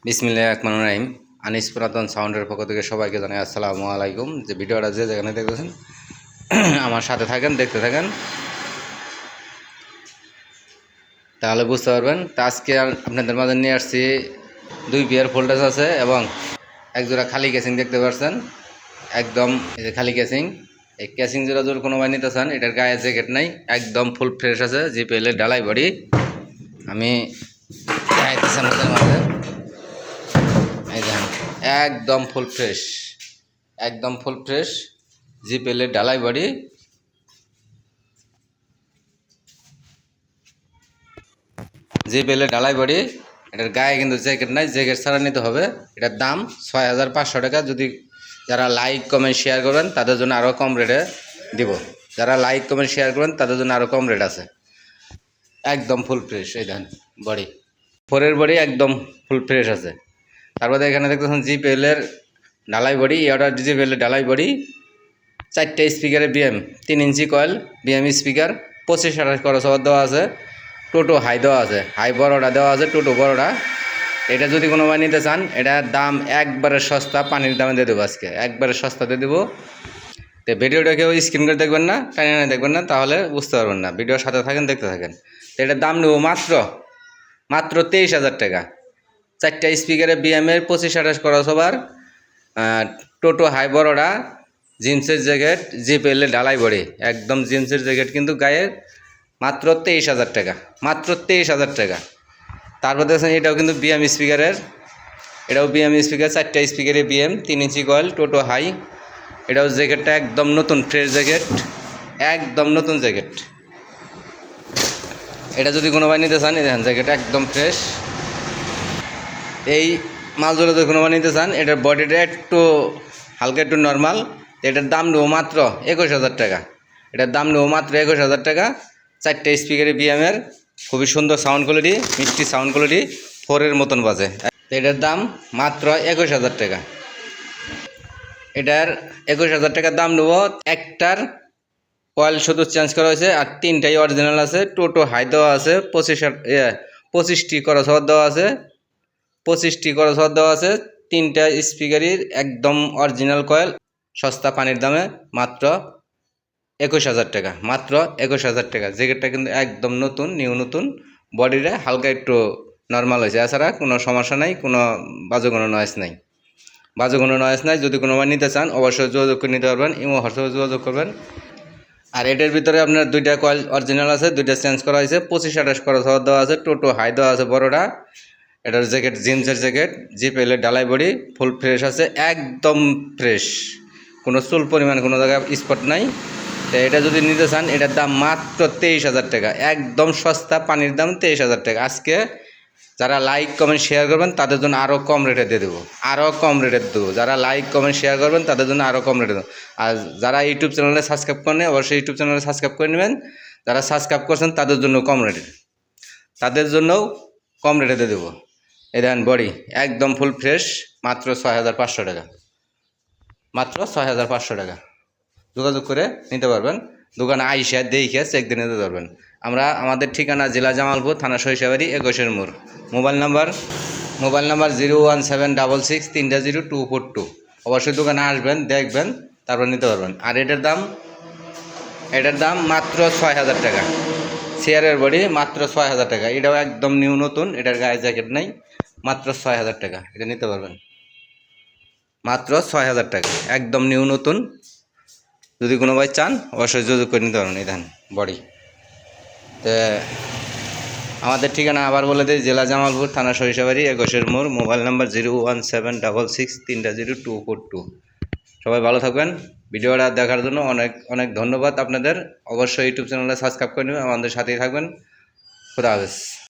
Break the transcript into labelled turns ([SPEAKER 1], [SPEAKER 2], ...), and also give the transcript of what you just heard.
[SPEAKER 1] বিসমিল্লাহির রহমানির রহিম। আনিস পুরাতন সাউন্ডের পক্ষ থেকে সবাইকে জানাই আসসালামু আলাইকুম। যে ভিডিওটা যে যেখানে দেখতেছেন আমার সাথে থাকেন, দেখতে থাকেন, তাহলে বুঝতে পারবেন। তা আজকে আপনাদের মাঝে নিয়ে আসছি দুই পেয়ার ভোল্টেজ আছে এবং এক জোড়া খালি কেসিং দেখতে পাচ্ছেন। একদম এই যে খালি কেসিং, এই কেসিং জোড়া যদি কোনো ভাই নিতে চান, এটার গায়ে জ্যাকেট নাই, একদম ফুল ফ্রেশ আছে। জিপিএলের ডালাই বডি আমি দেখাইতেছি আপনাদের মাঝে। এই দেখেন, একদম ফুল ফ্রেশ, একদম ফুল ফ্রেশ জিপিএলের ডালাই বডি। জিপিএলের ডালাই বডি, এটার গায়ে কিন্তু জ্যাকেট নাই, জ্যাকেট ছাড়া নিতে হবে। এটার দাম 6500 টাকা। যদি যারা লাইক কমেন্ট শেয়ার করবেন তাদের জন্য আরও কম রেটে দিব। যারা লাইক কমেন্ট শেয়ার করবেন তাদের জন্য আরও কম রেট আছে। একদম ফুল ফ্রেশ, এই দেখেন বডি, ফোরের বডি একদম ফুল ফ্রেশ আছে। তারপরে এখানে দেখতেছেন জিপিএলের ডালাই বডি, অর্ডার জিপিএলের ডালাই বডি, 4টে স্পিকারের বিএম, 3 ইঞ্চি কয়েল বিএম স্পিকার, 25-28 খরচ দেওয়া আছে। টোটো হাই দেওয়া আছে, হাই বড়টা দেওয়া আছে, টোটো বড়টা। এটা যদি কোনো ভাই নিতে চান, এটার দাম একবারে সস্তা, পানির দামে দিয়ে দেবো আজকে, একবারে সস্তা দিয়ে দেবো। তো ভিডিওটা কেউ স্ক্রিন করে দেখবেন না, টাইনে দেখবেন না, তাহলে বুঝতে পারবেন না। ভিডিওর সাথে থাকেন, দেখতে থাকেন। তো এটার দাম নেবো মাত্র 23,000 টাকা। 4টে স্পিকারের বিএমের 25-28 খরচ হবার, টোটো হাই বড়টা, জিন্সের জ্যাকেট, জিপিএলের ডালাই বডি, একদম জিন্সের জ্যাকেট কিন্তু গায়ের, মাত্র 23,000 টাকা, মাত্র 23,000 টাকা। তারপর দেখছেন এটাও কিন্তু বিএম স্পিকারের, এটাও বিএম স্পিকার, 4টে স্পিকারের বিএম, 3 ইঞ্চি কয়েল, টোটো হাই। এটাও জ্যাকেটটা একদম নতুন ফ্রেশ জ্যাকেট, একদম নতুন জ্যাকেট। এটা যদি কোনো ভাই নিতে চান, দেখেন জ্যাকেট একদম ফ্রেশ। এই মালগুলো যদি কোনো ভাই নিতে চান, এটার বডিটা একটু হালকা, একটু নর্মাল। এটার দাম নেবো মাত্র 21,000 টাকা। এটার দাম নেবো মাত্র 21,000 টাকা। 4টে স্পিকারের বিএমের, খুবই সুন্দর সাউন্ড কোয়ালিটি, মিষ্টি সাউন্ড কোয়ালিটি, ফোরের মতন বাজে। এটার দাম মাত্র 21,000 টাকা। এটার 21,000 টাকার দাম নেবো। একটার কয়েল শুধু চেঞ্জ করা হয়েছে, আর 3টাই অরিজিনাল আছে। টোটো হাই দেওয়া আছে, 25টি খরচ দেওয়া আছে, 25টি খরচ দেওয়া আছে। 3টা স্পিকারই একদম অরিজিনাল কয়েল, সস্তা পানির দামে, মাত্র 21,000 টাকা, মাত্র 21,000 টাকা। জ্যাকেটটা কিন্তু একদম নতুন, নিউ নতুন। বডিটা হালকা একটু নর্মাল হয়েছে, এছাড়া কোনো সমস্যা নাই, কোনো বাজে কোনো নয়েজ নাই, বাজে কোনো নয়েজ নাই। যদি কোনো নিতে চান অবশ্যই যোগাযোগ করে নিতে পারবেন, ইমো হোয়াটসঅ্যাপে যোগাযোগ করবেন। আর এটার ভিতরে আপনার 2টা কয়েল অরিজিনাল আছে, 2টা চেঞ্জ করা হয়েছে, 25-28 খরচ দেওয়া আছে, টোটো হাই দেওয়া আছে বড়টা। এটার জ্যাকেট জিন্সের জ্যাকেট, জিপিএলের ডালাই বডি, ফুল ফ্রেশ আছে, একদম ফ্রেশ, কোনো চুল পরিমাণ কোনো জায়গায় স্পট নাই। তো এটা যদি নিতে চান, এটার দাম মাত্র 23,000 টাকা, একদম সস্তা পানির দাম, 23,000 টাকা। আজকে যারা লাইক কমেন্ট শেয়ার করবেন তাদের জন্য আরও কম রেটে দিয়ে দেবো, আরও কম রেটে দেবো। যারা লাইক কমেন্ট শেয়ার করবেন তাদের জন্য আরও কম রেটে দেবো। আর যারা ইউটিউব চ্যানেলে সাবস্ক্রাইব করেন, অবশ্যই ইউটিউব চ্যানেলে সাবস্ক্রাইব করে নেবেন। যারা সাবস্ক্রাইব করছেন তাদের জন্য কম রেটে, তাদের জন্যও কম রেটে দিয়ে দেবো। এই দেখেন বডি একদম ফুল ফ্রেশ, মাত্র 6,500 টাকা, মাত্র 6,500 টাকা। যোগাযোগ করে নিতে পারবেন। দোকানে আইসা দেখে চেক দিয়ে নিতে পারবেন। আমাদের ঠিকানা জেলা জামালপুর, থানা সরিষাবাড়ি, 21 মোড়। Mobile number 01766630242। অবশ্যই দোকানে আসবেন, দেখবেন, তারপর নিতে পারবেন। আর এটার দাম মাত্র 6,000 টাকা। চেয়ারের বডি মাত্র 6,000 টাকা। এটাও একদম নিউ নতুন, এটার গায়ে জ্যাকেট নেই, মাত্র 6,000 টাকা। এটা নিতে পারবেন মাত্র 6,000 টাকা, একদম নিউ নতুন। যদি কোনো ভাই চান অবশ্যই যোগাযোগ করে নিতে পারবেন। এই ধান বডি। তো আমাদের ঠিকানা আবার বলে দিই, জেলা জামালপুর, থানা সরিষাবাড়ি, 21 মোড়। Mobile number 01766630242। সবাই ভালো থাকবেন। ভিডিওটা দেখার জন্য অনেক অনেক ধন্যবাদ আপনাদের। অবশ্যই ইউটিউব চ্যানেলে সাবস্ক্রাইব করে নেবেন, আমাদের সাথেই থাকবেন। খুদা হাফেজ।